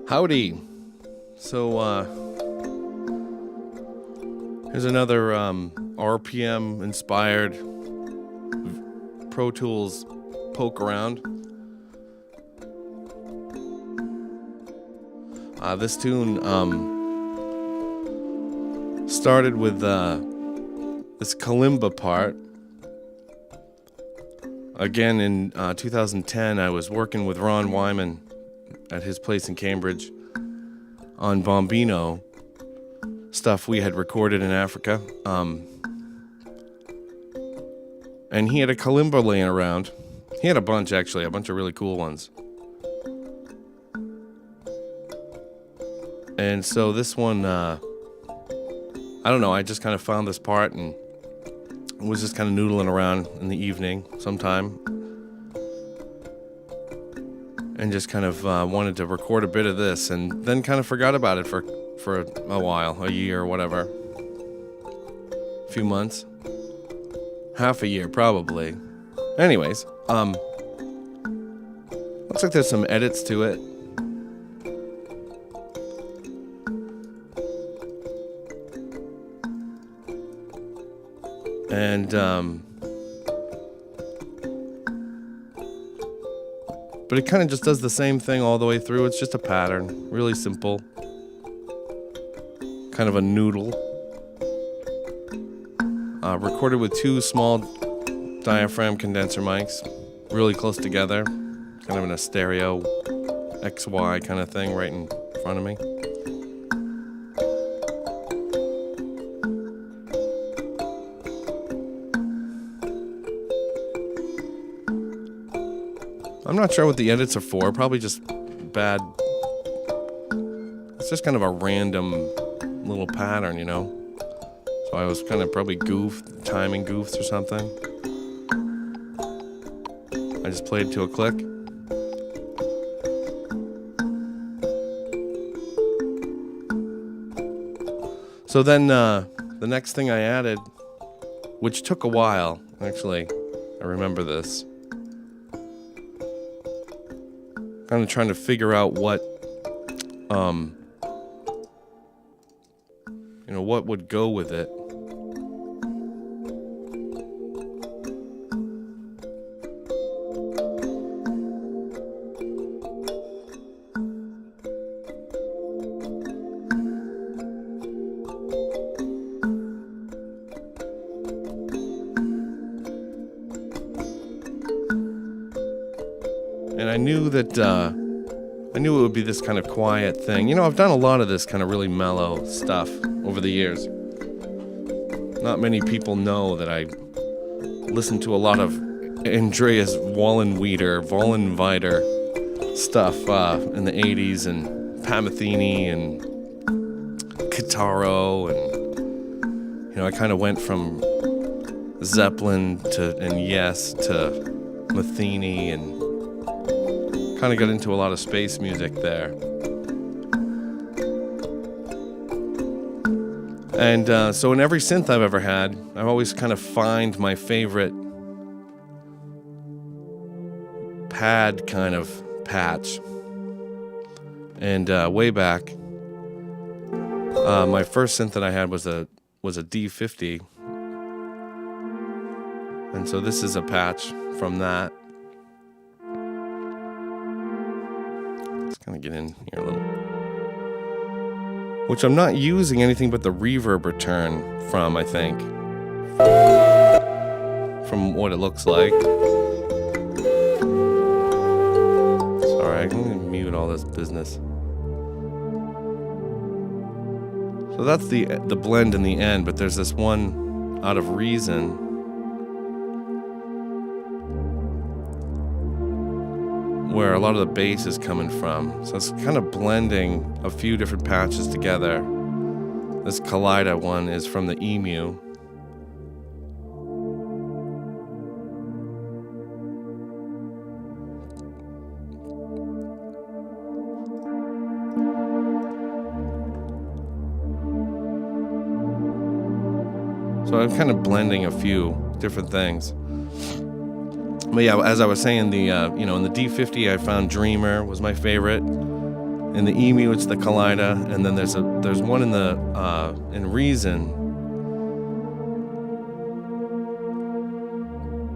Howdy. So, here's another RPM inspired Pro Tools poke around. This tune started with this Kalimba part. Again, in 2010, I was working with Ron Wyman at his place in Cambridge on Bombino stuff we had recorded in Africa. And he had a Kalimba laying around. He had a bunch, actually, a bunch of really cool ones. And so this one, I don't know, I just kind of found this part and was just kind of noodling around in the evening sometime. And just kind of wanted to record a bit of this, and then kind of forgot about it for a while, a year or whatever. A few months. Half a year, probably. Anyways, looks like there's some edits to it. And, but it kind of just does the same thing all the way through. It's just a pattern, really simple. Kind of a noodle. Recorded with two small diaphragm condenser mics, really close together. Kind of in a stereo XY kind of thing right in front of me. I'm not sure what the edits are for, probably just bad. It's just kind of a random little pattern, you know? So I was kind of probably timing goofs or something. I just played to a click. So then the next thing I added, which took a while, actually, I remember this. Kind of trying to figure out what what would go with it. And I knew that it would be this kind of quiet thing. You know, I've done a lot of this kind of really mellow stuff over the years. Not many people know that I listen to a lot of Andreas Wallenweider stuff in the 80s, and Pat Metheny and Kitaro, and I kind of went from Zeppelin and Yes to Metheny, and kind of got into a lot of space music there. And so in every synth I've ever had, I always kind of find my favorite pad kind of patch. And way back, my first synth that I had was a D50. And so this is a patch from that. Let's kind of get in here a little. Which I'm not using anything but the reverb return from, I think. From what it looks like. Sorry, I'm going to mute all this business. So that's the blend in the end, but there's this one out of reason. Where a lot of the bass is coming from. So it's kind of blending a few different patches together. This Kaleido one is from the Emu. So I'm kind of blending a few different things. But yeah, as I was saying, in the D50, I found Dreamer was my favorite. In the Emu, it's the Kaleido, and then there's one in the in Reason.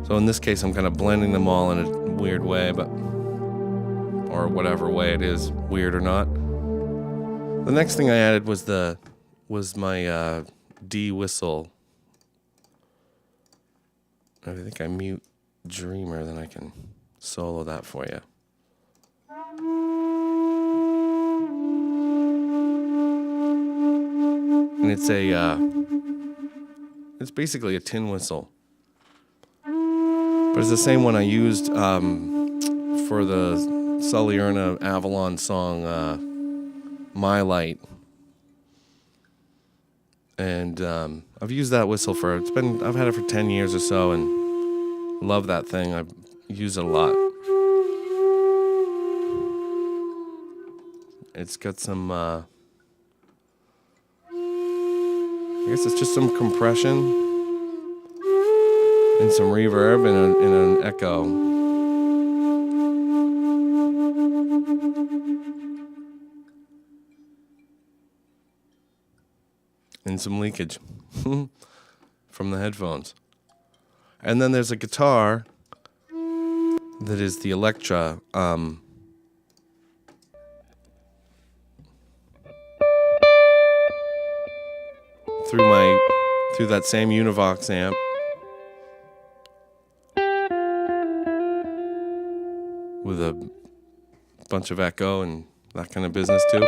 So in this case, I'm kind of blending them all in a weird way, or whatever way it is, weird or not. The next thing I added was my D whistle. I think I mute Dreamer, then I can solo that for you. And it's basically a tin whistle. But it's the same one I used for the Sully Erna Avalon song, My Light. And I've used that whistle I've had it for 10 years or so, and love that thing. I use it a lot. It's got some, I guess it's just some compression and some reverb and an echo. And some leakage from the headphones. And then there's a guitar that is the Electra. Through that same Univox amp. With a bunch of echo and that kind of business too.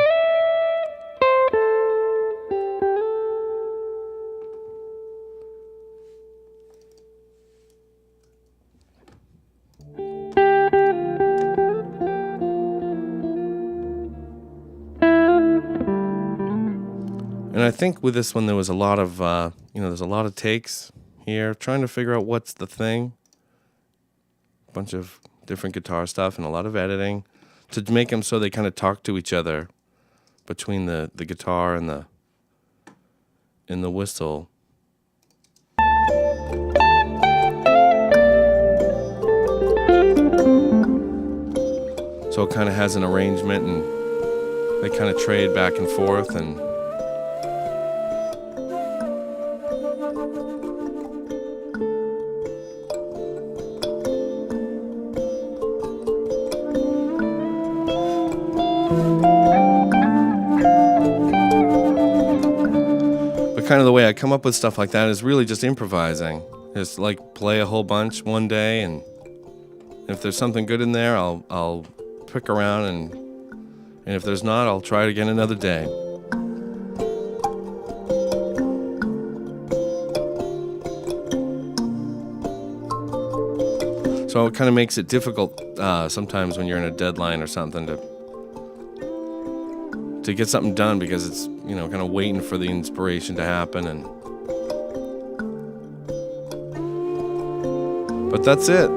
And I think with this one there was a lot of, there's a lot of takes here, trying to figure out what's the thing. A bunch of different guitar stuff and a lot of editing to make them so they kind of talk to each other between the guitar and the whistle. So it kind of has an arrangement and they kind of trade back and forth and kind of the way I come up with stuff like that is really just improvising. Just like play a whole bunch one day, and if there's something good in there, I'll pick around, and if there's not, I'll try it again another day. So it kind of makes it difficult sometimes when you're in a deadline or something to get something done, because it's, kind of waiting for the inspiration to happen. But that's it.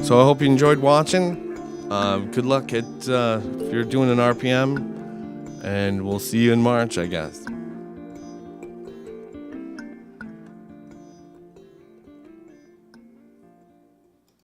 So I hope you enjoyed watching. Good luck if you're doing an RPM, and we'll see you in March, I guess.